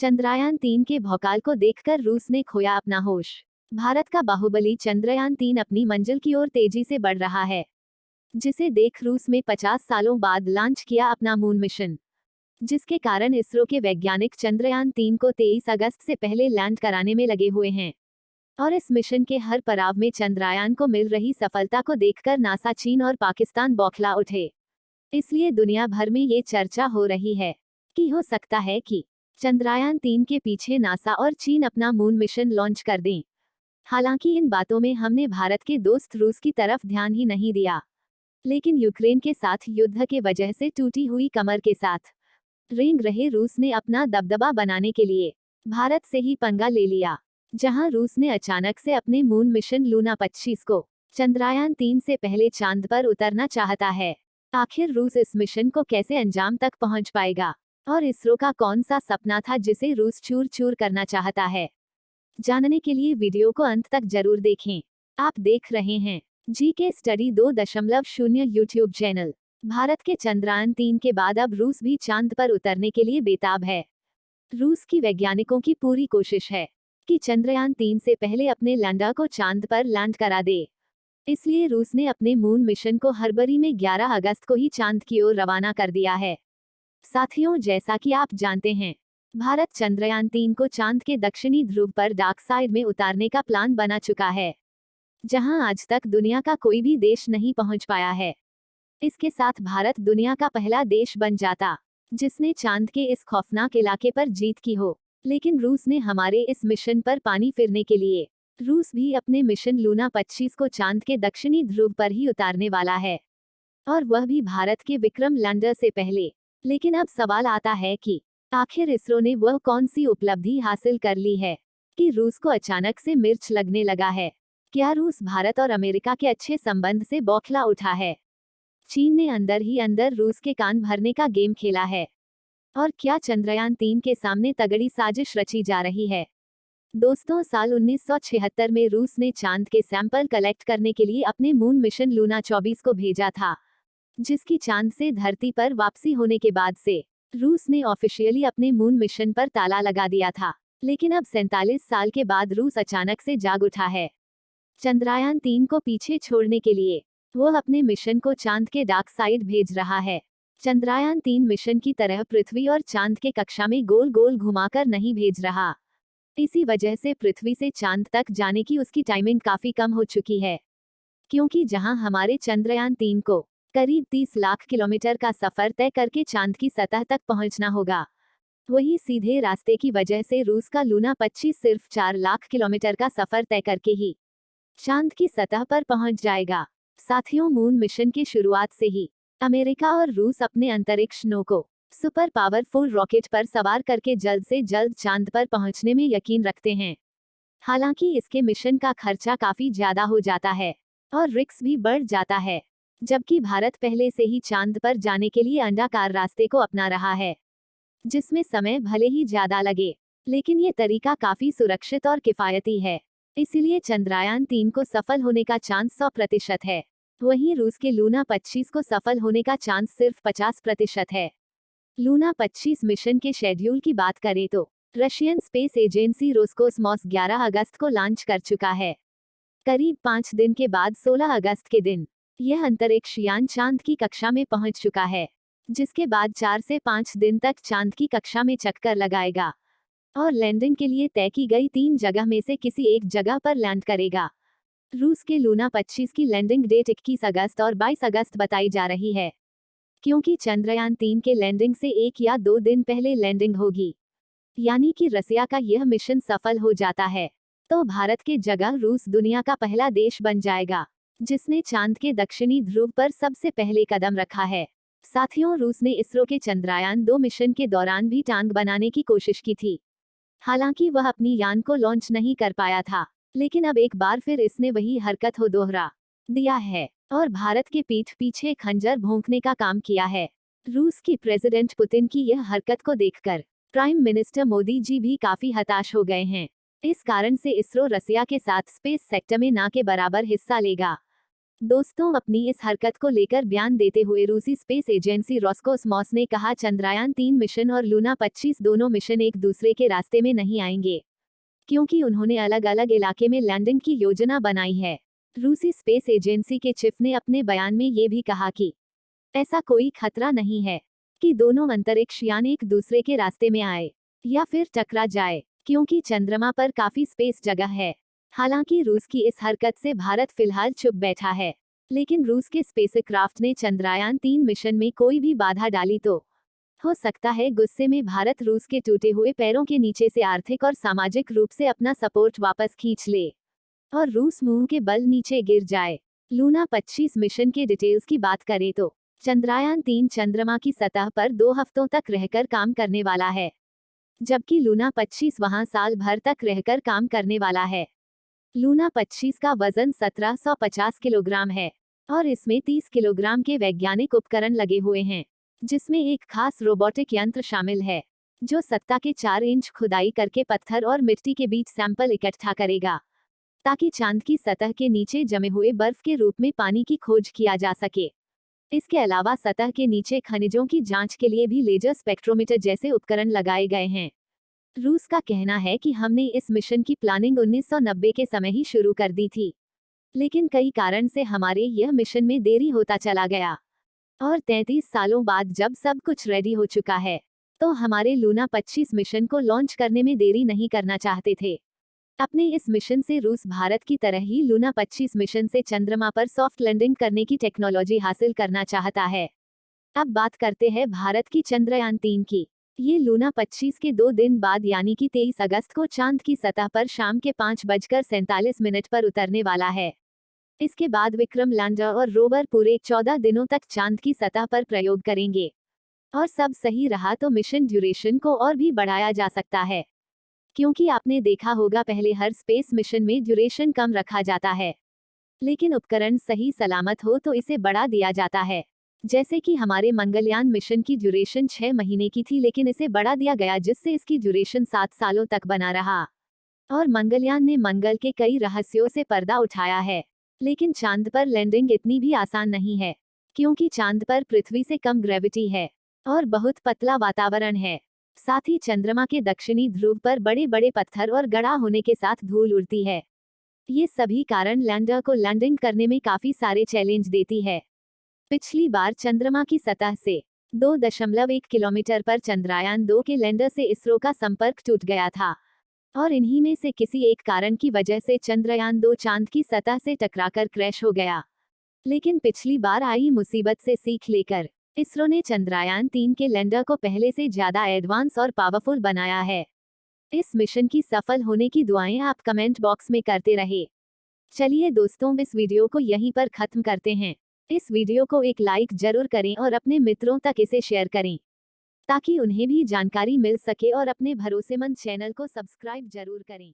चंद्रयान 3 के भौकाल को देखकर रूस ने खोया अपना होश। भारत का बाहुबली चंद्रयान 3 अपनी मंजिल की ओर तेजी से बढ़ रहा है, जिसे देख रूस में 50 सालों बाद लॉन्च किया अपना मून मिशन, जिसके कारण इसरो के वैज्ञानिक चंद्रयान 3 को 23 अगस्त से पहले लैंड कराने में लगे हुए हैं। और इस मिशन के हर पड़ाव में चंद्रयान को मिल रही सफलता को देखकर नासा, चीन और पाकिस्तान बौखला उठे। इसलिए दुनिया भर में ये चर्चा हो रही है कि हो सकता है कि चंद्रयान 3 के पीछे नासा और चीन अपना मून मिशन लॉन्च कर दें। हालांकि इन बातों में हमने भारत के दोस्त रूस की तरफ ध्यान ही नहीं दिया, लेकिन यूक्रेन के साथ युद्ध के वजह से टूटी हुई कमर के साथ रेंग रहे रूस ने अपना दबदबा बनाने के लिए भारत से ही पंगा ले लिया, जहां रूस ने अचानक से अपने मून मिशन लूना 25 को चंद्रयान 3 से पहले चांद पर उतरना चाहता है। आखिर रूस इस मिशन को कैसे अंजाम तक पहुंच पाएगा, और इसरो का कौन सा सपना था जिसे रूस चूर चूर करना चाहता है? जानने के लिए वीडियो को अंत तक जरूर देखें। आप देख रहे हैं GK study 2.0 YouTube channel. Bharat के चंद्रयान 3 के बाद अब रूस भी चांद पर उतरने के लिए बेताब है। रूस की वैज्ञानिकों की पूरी कोशिश है कि चंद्रयान 3 से पहले अपने लैंडर को चांद पर लैंड करा दे। इसलिए रूस ने अपने मून मिशन को हरबरी में 11 अगस्त को ही चांद की ओर रवाना कर दिया है। साथियों, जैसा कि आप जानते हैं, भारत चंद्रयान 3 को चांद के दक्षिणी ध्रुव पर डार्क साइड में उतारने का प्लान बना चुका है, जहां आज तक दुनिया का कोई भी देश नहीं पहुंच पाया है। इसके साथ भारत दुनिया का पहला देश बन जाता जिसने चांद के इस खौफनाक इलाके पर जीत की हो। लेकिन रूस ने हमारे इस मिशन पर पानी फिरने के लिए रूस भी अपने मिशन लूना 25 को चांद के दक्षिणी ध्रुव पर ही उतारने वाला है, और वह भी भारत के विक्रम लैंडर से पहले। लेकिन अब सवाल आता है कि आखिर इसरो ने वह कौन सी उपलब्धि हासिल कर ली है कि रूस को अचानक से मिर्च लगने लगा है? क्या रूस भारत और अमेरिका के अच्छे संबंध से बौखला उठा है? चीन ने अंदर ही अंदर रूस के कान भरने का गेम खेला है? और क्या चंद्रयान 3 के सामने तगड़ी साजिश रची जा रही है? दोस्तों, साल 1976 में रूस ने चांद के सैंपल कलेक्ट करने के लिए अपने मून मिशन लूना 24 को भेजा था, जिसकी चांद से धरती पर वापसी होने के बाद से रूस ने ऑफिशियली अपने मून मिशन पर ताला लगा दिया था। लेकिन अब 47 साल के बाद रूस अचानक से जाग उठा है। चंद्रयान 3 को पीछे छोड़ने के लिए वो अपने मिशन को चांद के डार्क साइड भेज रहा है। चंद्रयान 3 मिशन की तरह पृथ्वी और चांद के कक्षा में गोल गोल घुमाकर नहीं भेज रहा। इसी वजह से पृथ्वी से चांद तक जाने की उसकी टाइमिंग काफी कम हो चुकी है, क्योंकि जहां हमारे चंद्रयान 3 को करीब 30 लाख किलोमीटर का सफर तय करके चांद की सतह तक पहुंचना होगा, वही सीधे रास्ते की वजह से रूस का लूना 25 सिर्फ 4 लाख किलोमीटर का सफर तय करके ही चांद की सतह पर पहुंच जाएगा। साथियों, मून मिशन की शुरुआत से ही अमेरिका और रूस अपने अंतरिक्ष नौको सुपर पावरफुल रॉकेट पर सवार करके जल्द से जल्द चांद पर पहुंचने में यकीन रखते हैं। हालांकि इसके मिशन का खर्चा काफी ज्यादा हो जाता है और रिस्क भी बढ़ जाता है, जबकि भारत पहले से ही चांद पर जाने के लिए अंडाकार रास्ते को अपना रहा है, जिसमें समय भले ही ज्यादा लगे, लेकिन ये तरीका काफी सुरक्षित और किफायती है। इसीलिए चंद्रयान 3 को सफल होने का चांस 100% है। वहीं रूस के लूना 25 को सफल होने का चांस सिर्फ 50% है। लूना 25 मिशन के शेड्यूल की बात करें तो रशियन स्पेस एजेंसी रोस्कोसमॉस 11 अगस्त को लॉन्च कर चुका है। करीब 5 दिन के बाद 16 अगस्त के दिन यह अंतरिक्ष यान चांद की कक्षा में पहुंच चुका है, जिसके बाद 4 से 5 दिन तक चांद की कक्षा में चक्कर लगाएगा और लैंडिंग के लिए तय की गई 3 जगह में से किसी एक जगह पर लैंड करेगा। रूस के लूना 25 की लैंडिंग डेट 21 अगस्त और 22 अगस्त बताई जा रही है, क्योंकि चंद्रयान 3 के लैंडिंग से 1 या 2 दिन पहले लैंडिंग होगी। यानी कि रसिया का यह मिशन सफल हो जाता है तो भारत के जगह रूस दुनिया का पहला देश बन जाएगा जिसने चांद के दक्षिणी ध्रुव पर सबसे पहले कदम रखा है। साथियों, रूस ने इसरो के चंद्रयान 2 मिशन के दौरान भी टांग बनाने की कोशिश की थी। हालांकि वह अपनी यान को लॉन्च नहीं कर पाया था, लेकिन अब एक बार फिर इसने वही हरकत हो दोहरा दिया है और भारत के पीठ पीछे खंजर भोंकने का काम किया है। रूस की प्रेसिडेंट पुतिन की यह हरकत को देखकर प्राइम मिनिस्टर मोदी जी भी काफी हताश हो गए हैं। इस कारण से इसरो रसिया के साथ स्पेस सेक्टर में ना के बराबर हिस्सा लेगा। दोस्तों, अपनी इस हरकत को लेकर बयान देते हुए रूसी स्पेस एजेंसी रोस्कोसमोस ने कहा, चंद्रयान-3 मिशन और लूना 25 दोनों मिशन एक दूसरे के रास्ते में नहीं आएंगे, क्योंकि उन्होंने अलग अलग इलाके में लैंडिंग की योजना बनाई है। रूसी स्पेस एजेंसी के चीफ ने अपने बयान में ये भी कहा कि ऐसा कोई खतरा नहीं है कि दोनों अंतरिक्ष यान एक दूसरे के रास्ते में आए या फिर टकरा जाए, क्योंकि चंद्रमा पर काफी स्पेस जगह है। हालांकि रूस की इस हरकत से भारत फिलहाल चुप बैठा है, लेकिन रूस के स्पेसक्राफ्ट ने चंद्रयान-3 मिशन में कोई भी बाधा डाली तो हो सकता है गुस्से में भारत रूस के टूटे हुए पैरों के नीचे से आर्थिक और सामाजिक रूप से अपना सपोर्ट वापस खींच ले और रूस मुंह के बल नीचे गिर जाए। लूना 25 मिशन के डिटेल्स की बात करें तो चंद्रयान-3 चंद्रमा की सतह पर 2 हफ्तों तक रहकर काम करने वाला है, जबकि लूना 25 वहां साल भर तक रहकर काम करने वाला है। लूना 25 का वजन 1750 किलोग्राम है और इसमें 30 किलोग्राम के वैज्ञानिक उपकरण लगे हुए हैं, जिसमें एक खास रोबोटिक यंत्र शामिल है जो सत्ता के 4 इंच खुदाई करके पत्थर और मिट्टी के बीच सैंपल इकट्ठा करेगा, ताकि चांद की सतह के नीचे जमे हुए बर्फ के रूप में पानी की खोज किया जा सके। इसके अलावा सतह के नीचे खनिजों की जांच के लिए भी लेजर स्पेक्ट्रोमीटर जैसे उपकरण लगाए गए हैं। रूस का कहना है कि हमने इस मिशन की प्लानिंग 1990 के समय ही शुरू कर दी थी, लेकिन कई कारण से हमारे यह मिशन में देरी होता चला गया और 33 सालों बाद जब सब कुछ रेडी हो चुका है, तो हमारे लूना 25 मिशन को लॉन्च करने में देरी नहीं करना चाहते थे। अपने इस मिशन से रूस भारत की तरह ही लूना 25 मिशन से चंद्रमा पर सॉफ्ट लैंडिंग करने की टेक्नोलॉजी हासिल करना चाहता है। अब बात करते हैं भारत की चंद्रयान-3 की। ये लूना 25 के 2 दिन बाद यानी कि 23 अगस्त को चांद की सतह पर शाम के 5:47 पर उतरने वाला है। इसके बाद विक्रम लैंडर और रोवर पूरे 14 दिनों तक चांद की सतह पर प्रयोग करेंगे और सब सही रहा तो मिशन ड्यूरेशन को और भी बढ़ाया जा सकता है, क्योंकि आपने देखा होगा पहले हर स्पेस मिशन में ड्यूरेशन कम रखा जाता है, लेकिन उपकरण सही सलामत हो तो इसे बढ़ा दिया जाता है। जैसे कि हमारे मंगलयान मिशन की ड्यूरेशन 6 महीने की थी, लेकिन इसे बढ़ा दिया गया जिससे इसकी ड्यूरेशन 7 सालों तक बना रहा। और मंगलयान ने मंगल के कई रहस्यों से पर्दा उठाया है, लेकिन चांद पर लैंडिंग इतनी भी आसान नहीं है, क्योंकि चांद पर पृथ्वी से कम ग्रेविटी है और बहुत पतला वातावरण है। साथ ही चंद्रमा के दक्षिणी ध्रुव पर बड़े बड़े पत्थर और गड़ा होने के साथ धूल उड़ती है। ये सभी कारण लैंडर को लैंडिंग करने में काफी सारे चैलेंज देती है। पिछली बार चंद्रमा की सतह से 2.1 किलोमीटर पर चंद्रयान-2 के लैंडर से इसरो का संपर्क टूट गया था और इन्हीं में से किसी एक कारण की वजह से चंद्रयान-2 चांद की सतह से टकराकर क्रैश हो गया। लेकिन पिछली बार आई मुसीबत से सीख लेकर इसरो ने चंद्रयान-3 के लैंडर को पहले से ज्यादा एडवांस और पावरफुल बनाया है। इस मिशन की सफल होने की दुआएं आप कमेंट बॉक्स में करते रहे। चलिए दोस्तों, इस वीडियो को यहीं पर खत्म करते हैं। इस वीडियो को एक लाइक जरूर करें और अपने मित्रों तक इसे शेयर करें, ताकि उन्हें भी जानकारी मिल सके और अपने भरोसेमंद चैनल को सब्सक्राइब जरूर करें।